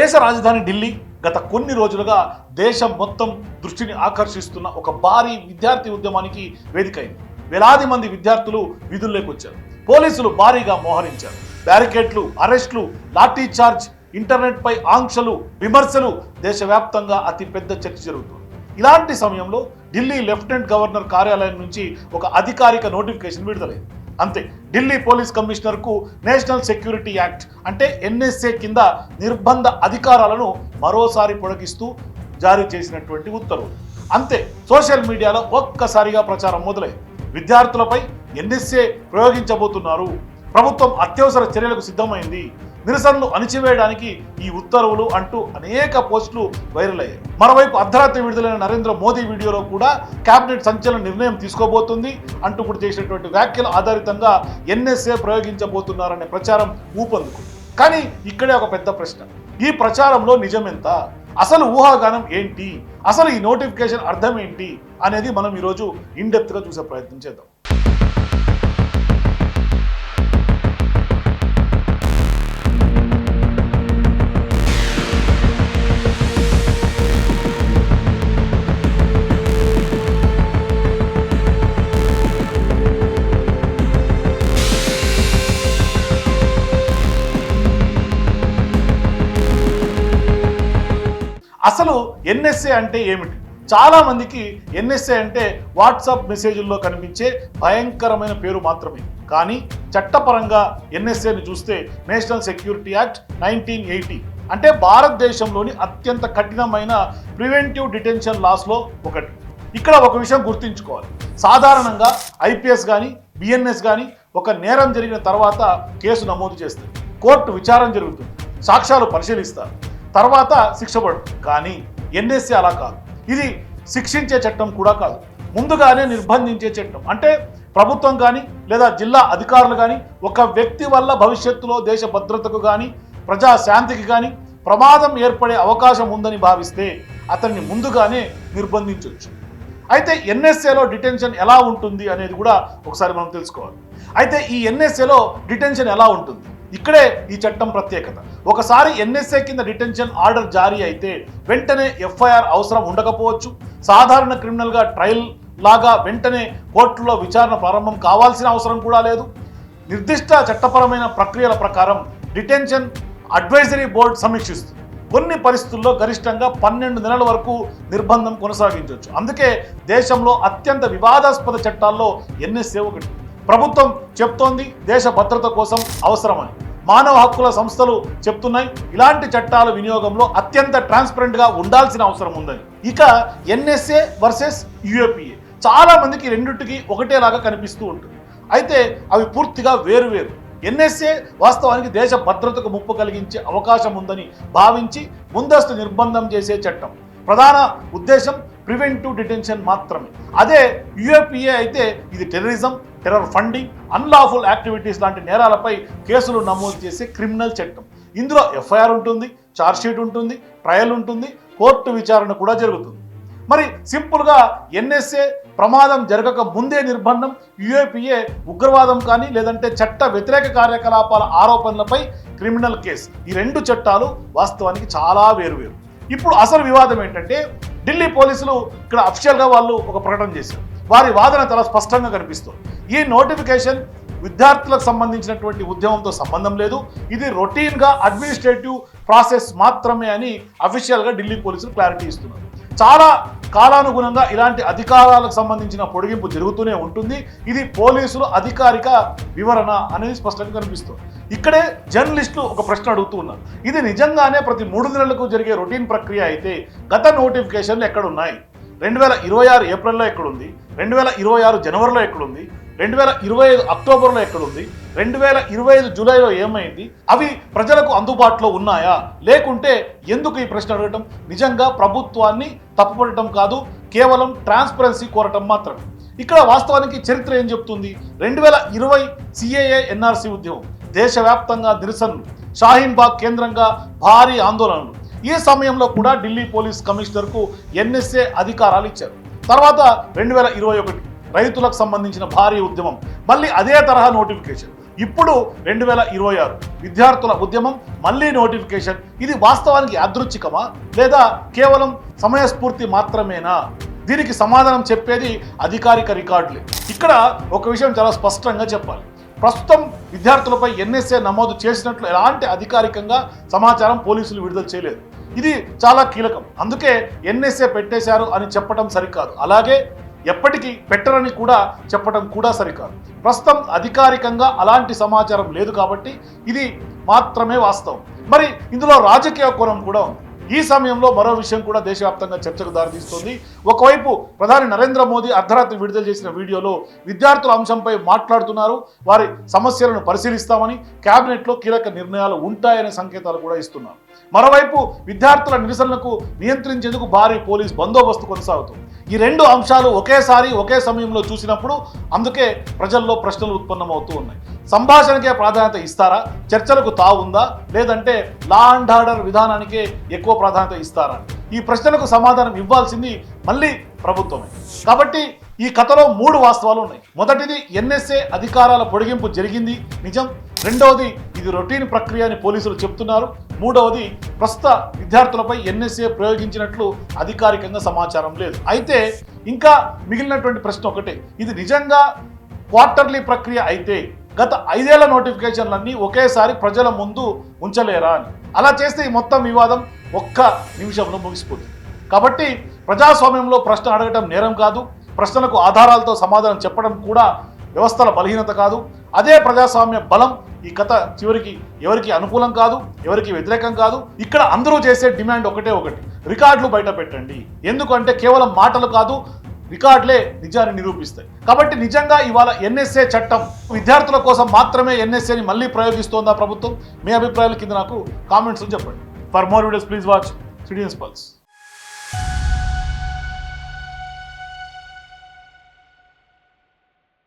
దేశ రాజధాని ఢిల్లీ గత కొన్ని రోజులుగా దేశం మొత్తం దృష్టిని ఆకర్షిస్తున్న ఒక భారీ విద్యార్థి ఉద్యమానికి వేదికైంది. వేలాది మంది విద్యార్థులు వీధుల్లోకి వచ్చారు. పోలీసులు భారీగా మోహరించారు. బ్యారికేడ్లు, అరెస్టులు, లాఠీ చార్జ్, ఇంటర్నెట్ పై ఆంక్షలు, విమర్శలు, దేశవ్యాప్తంగా అతిపెద్ద చర్చ జరుగుతుంది. ఇలాంటి సమయంలో ఢిల్లీ లెఫ్టినెంట్ గవర్నర్ కార్యాలయం నుంచి ఒక అధికారిక నోటిఫికేషన్ విడుదలైంది. అంతే, ఢిల్లీ పోలీస్ కమిషనర్కు నేషనల్ సెక్యూరిటీ యాక్ట్ అంటే ఎన్ఎస్ఏ కింద నిర్బంధ అధికారాలను మరోసారి పొడిగిస్తూ జారీ చేసినటువంటి ఉత్తర్వులు. అంతే, సోషల్ మీడియాలో ఒక్కసారిగా ప్రచారం మొదలైంది. విద్యార్థులపై ఎన్ఎస్ఏ ప్రయోగించబోతున్నారు, ప్రభుత్వం అత్యవసర చర్యలకు సిద్ధమైంది, నిరసనలు అణిచివేయడానికి ఈ ఉత్తర్వులు అంటూ అనేక పోస్టులు వైరల్ అయ్యాయి. మరోవైపు అర్ధరాత్రి విడుదలైన నరేంద్ర మోదీ వీడియోలో కూడా కేబినెట్ సంచలన నిర్ణయం తీసుకోబోతుంది అంటూ కూడా చేసినటువంటి వ్యాఖ్యల ఆధారితంగా ఎన్ఎస్ఏ ప్రయోగించబోతున్నారనే ప్రచారం ఊపందుకుంది. కానీ ఇక్కడే ఒక పెద్ద ప్రశ్న, ఈ ప్రచారంలో నిజమెంత? అసలు ఊహాగానం ఏంటి? అసలు ఈ నోటిఫికేషన్ అర్థం ఏంటి అనేది మనం ఈరోజు ఇన్డెప్త్గా చూసే ప్రయత్నం చేద్దాం. అసలు ఎన్ఎస్ఏ అంటే ఏమిటి? చాలా మందికి ఎన్ఎస్ఏ అంటే వాట్సాప్ మెసేజ్ల్లో కనిపించే భయంకరమైన పేరు మాత్రమే. కానీ చట్టపరంగా ఎన్ఎస్ఏని చూస్తే నేషనల్ సెక్యూరిటీ యాక్ట్ 1980 అంటే భారతదేశంలోని అత్యంత కఠినమైన ప్రివెంటివ్ డిటెన్షన్ లాస్లో ఒకటి. ఇక్కడ ఒక విషయం గుర్తుంచుకోవాలి, సాధారణంగా ఐపీఎస్ కానీ బిఎన్ఎస్ కానీ ఒక నేరం జరిగిన తర్వాత కేసు నమోదు చేస్తారు, కోర్టు విచారణ జరుగుతుంది, సాక్ష్యాలు పరిశీలిస్తారు, తర్వాత శిక్ష పడుతుంది. కానీ ఎన్ఎస్ఏ అలా కాదు. ఇది శిక్షించే చట్టం కూడా కాదు, ముందుగానే నిర్బంధించే చట్టం. అంటే ప్రభుత్వం కానీ లేదా జిల్లా అధికారులు కానీ ఒక వ్యక్తి వల్ల భవిష్యత్తులో దేశ భద్రతకు కానీ ప్రజాశాంతికి కానీ ప్రమాదం ఏర్పడే అవకాశం ఉందని భావిస్తే అతన్ని ముందుగానే నిర్బంధించవచ్చు. అయితే ఎన్ఎస్ఏలో డిటెన్షన్ ఎలా ఉంటుంది అనేది కూడా ఒకసారి మనం తెలుసుకోవాలి. అయితే ఈ ఎన్ఎస్ఏలో డిటెన్షన్ ఎలా ఉంటుంది? ఇక్కడే ఈ చట్టం ప్రత్యేకత. ఒకసారి ఎన్ఎస్ఏ కింద డిటెన్షన్ ఆర్డర్ జారీ అయితే వెంటనే ఎఫ్ఐఆర్ అవసరం ఉండకపోవచ్చు. సాధారణ క్రిమినల్గా ట్రయల్ లాగా వెంటనే కోర్టులో విచారణ ప్రారంభం కావాల్సిన అవసరం కూడా లేదు. నిర్దిష్ట చట్టపరమైన ప్రక్రియల ప్రకారం డిటెన్షన్ అడ్వైజరీ బోర్డు సమీక్షిస్తుంది. కొన్ని పరిస్థితుల్లో గరిష్టంగా 12 నెలల వరకు నిర్బంధం కొనసాగించవచ్చు. అందుకే దేశంలో అత్యంత వివాదాస్పద చట్టాల్లో ఎన్ఎస్ఏ ఒకటి. ప్రభుత్వం చెప్తోంది దేశ భద్రత కోసం అవసరమని, మానవ హక్కుల సంస్థలు చెప్తున్నాయి ఇలాంటి చట్టాల వినియోగంలో అత్యంత ట్రాన్స్పరెంట్గా ఉండాల్సిన అవసరం ఉందని. ఇక ఎన్ఎస్ఏ వర్సెస్ యుఏపిఏ చాలా మందికి రెండింటికి ఒకటేలాగా కనిపిస్తూ ఉంటుంది. అయితే అవి పూర్తిగా వేరువేరు. ఎన్ఎస్ఏ వాస్తవానికి దేశ భద్రతకు ముప్పు కలిగించే అవకాశం ఉందని భావించి ముందస్తు నిర్బంధం చేసే చట్టం. ప్రధాన ఉద్దేశం ప్రివెంటివ్ డిటెన్షన్ మాత్రమే. అదే యుఏపిఏ అయితే ఇది terrorism, terror funding, unlawful activities లాంటి నేరాలపై కేసులు నమోదు చేసే క్రిమినల్ చట్టం. ఇందులో ఎఫ్ఐఆర్ ఉంటుంది, ఛార్జ్షీట్ ఉంటుంది, ట్రయల్ ఉంటుంది, కోర్టు విచారణ కూడా జరుగుతుంది. మరి సింపుల్గా ఎన్ఎస్ఏ ప్రమాదం జరగక ముందే నిర్బంధం, యుఏపిఏ ఉగ్రవాదం కానీ లేదంటే చట్ట వ్యతిరేక కార్యకలాపాల ఆరోపణలపై క్రిమినల్ కేసు. ఈ రెండు చట్టాలు వాస్తవానికి చాలా వేరువేరు. ఇప్పుడు అసలు వివాదం ఏంటంటే ఢిల్లీ పోలీసులు ఇక్కడ అఫీషియల్గా వాళ్ళు ఒక ప్రకటన చేశారు. వారి వాదన చాలా స్పష్టంగా కనిపిస్తుంది. ఈ నోటిఫికేషన్ విద్యార్థులకు సంబంధించినటువంటి ఉద్యమంతో సంబంధం లేదు, ఇది రొటీన్గా అడ్మినిస్ట్రేటివ్ ప్రాసెస్ మాత్రమే అని అఫీషియల్గా ఢిల్లీ పోలీసులు క్లారిటీ ఇస్తున్నారు. చాలా కాలానుగుణంగా ఇలాంటి అధికారాలకు సంబంధించిన పొడిగింపు జరుగుతూనే ఉంటుంది. ఇది పోలీసులు అధికారిక వివరణ అనేది స్పష్టంగా కనిపిస్తుంది. ఇక్కడే జర్నలిస్టులు ఒక ప్రశ్న అడుగుతూ ఉన్నారు, ఇది నిజంగానే ప్రతి 3 నెలలకు జరిగే రొటీన్ ప్రక్రియ అయితే గత నోటిఫికేషన్లు ఎక్కడున్నాయి? 2026 ఏప్రిల్లో ఎక్కడుంది? 2026 జనవరిలో ఎక్కడుంది? 2025 అక్టోబర్లో ఎక్కడుంది? 2025 జూలైలో ఏమైంది? అవి ప్రజలకు అందుబాటులో ఉన్నాయా? లేకుంటే ఎందుకు ఈ ప్రశ్న అడగటం? నిజంగా ప్రభుత్వాన్ని తప్పుపడటం కాదు, కేవలం ట్రాన్స్పరెన్సీ కోరటం మాత్రమే. ఇక్కడ వాస్తవానికి చరిత్ర ఏం చెప్తుంది? 2020 సిఏఏ ఎన్ఆర్సీ ఉద్యమం, దేశవ్యాప్తంగా నిరసనలు, షాహీన్ బాగ్ కేంద్రంగా భారీ ఆందోళనలు. ఈ సమయంలో కూడా ఢిల్లీ పోలీస్ కమిషనర్కు ఎన్ఎస్ఏ అధికారాలు ఇచ్చారు. తర్వాత 2021 రైతులకు సంబంధించిన భారీ ఉద్యమం, మళ్ళీ అదే తరహా నోటిఫికేషన్. ఇప్పుడు 2026 విద్యార్థుల ఉద్యమం మళ్ళీ నోటిఫికేషన్. ఇది వాస్తవానికి యాదృచ్ఛికమా లేదా కేవలం సమయస్ఫూర్తి మాత్రమేనా? దీనికి సమాధానం చెప్పేది అధికారిక రికార్డులే. ఇక్కడ ఒక విషయం చాలా స్పష్టంగా చెప్పాలి. ప్రస్తుతం విద్యార్థులపై ఎన్ఎస్ఏ నమోదు చేసినట్లు ఎలాంటి అధికారికంగా సమాచారం పోలీసులు విడుదల చేయలేదు. ఇది చాలా కీలకం. అందుకే ఎన్ఎస్ఏ పెట్టేశారు అని చెప్పడం సరికాదు, అలాగే ఎప్పటికీ పెట్టరని కూడా చెప్పడం కూడా సరికాదు. ప్రస్తుతం అధికారికంగా అలాంటి సమాచారం లేదు కాబట్టి ఇది మాత్రమే వాస్తవం. మరి ఇందులో రాజకీయ కోణం కూడా ఉంది. ఈ సమయంలో మరో విషయం కూడా దేశవ్యాప్తంగా చర్చకు దారితీస్తోంది. ఒకవైపు ప్రధాని నరేంద్ర మోదీ అర్ధరాత్రి విడుదల చేసిన వీడియోలో విద్యార్థుల అంశంపై మాట్లాడుతున్నారు. వారి సమస్యలను పరిశీలిస్తామని, కేబినెట్లో కీలక నిర్ణయాలు ఉంటాయనే సంకేతాలు కూడా ఇస్తున్నారు. మరోవైపు విద్యార్థుల నిరసనలకు నియంత్రించేందుకు భారీ పోలీస్ బందోబస్తు కొనసాగుతుంది. ఈ రెండు అంశాలు ఒకేసారి ఒకే సమయంలో చూసినప్పుడు అందుకే ప్రజల్లో ప్రశ్నలు ఉత్పన్నమవుతూ ఉన్నాయి. సంభాషణకే ప్రాధాన్యత ఇస్తారా? చర్చలకు తావుందా? లేదంటే లా అండ్ ఆర్డర్ విధానానికే ఎక్కువ ప్రాధాన్యత ఇస్తారా? ఈ ప్రశ్నలకు సమాధానం ఇవ్వాల్సింది మళ్ళీ ప్రభుత్వమే. కాబట్టి ఈ కథలో 3 వాస్తవాలు ఉన్నాయి. మొదటిది, ఎన్ఎస్ఏ అధికారాల పొడిగింపు జరిగింది, నిజం. రెండవది, ఇది రొటీన్ ప్రక్రియ అని పోలీసులు చెప్తున్నారు. మూడవది, ప్రస్తుత విద్యార్థులపై ఎన్ఎస్ఏ ప్రయోగించినట్లు అధికారికంగా సమాచారం లేదు. అయితే ఇంకా మిగిలినటువంటి ప్రశ్న ఒకటే, ఇది నిజంగా క్వార్టర్లీ ప్రక్రియ అయితే గత 5 ఏళ్ల నోటిఫికేషన్లన్నీ ఒకేసారి ప్రజల ముందు ఉంచలేరా అని. అలా చేస్తే ఈ మొత్తం వివాదం ఒక్క నిమిషంలో ముగిసిపోతుంది. కాబట్టి ప్రజాస్వామ్యంలో ప్రశ్న అడగటం నేరం కాదు, ప్రశ్నలకు ఆధారాలతో సమాధానం చెప్పడం కూడా వ్యవస్థల బలహీనత కాదు. అదే ప్రజాస్వామ్య బలం. ఈ కథ చివరికి ఎవరికి అనుకూలం కాదు, ఎవరికి వ్యతిరేకం కాదు. ఇక్కడ అందరూ చేసే డిమాండ్ ఒకటే ఒకటి, రికార్డులు బయట పెట్టండి. ఎందుకంటే కేవలం మాటలు కాదు, రికార్డులే నిజాన్ని నిరూపిస్తాయి. కాబట్టి నిజంగా ఇవాళ ఎన్ఎస్ఏ చట్టం విద్యార్థుల కోసం మాత్రమే ఎన్ఎస్ఏని మళ్ళీ ప్రయోగిస్తోందా ప్రభుత్వం? మీ అభిప్రాయాల కింద నాకు కామెంట్స్ చెప్పండి. For more videos please watch citizens pulse.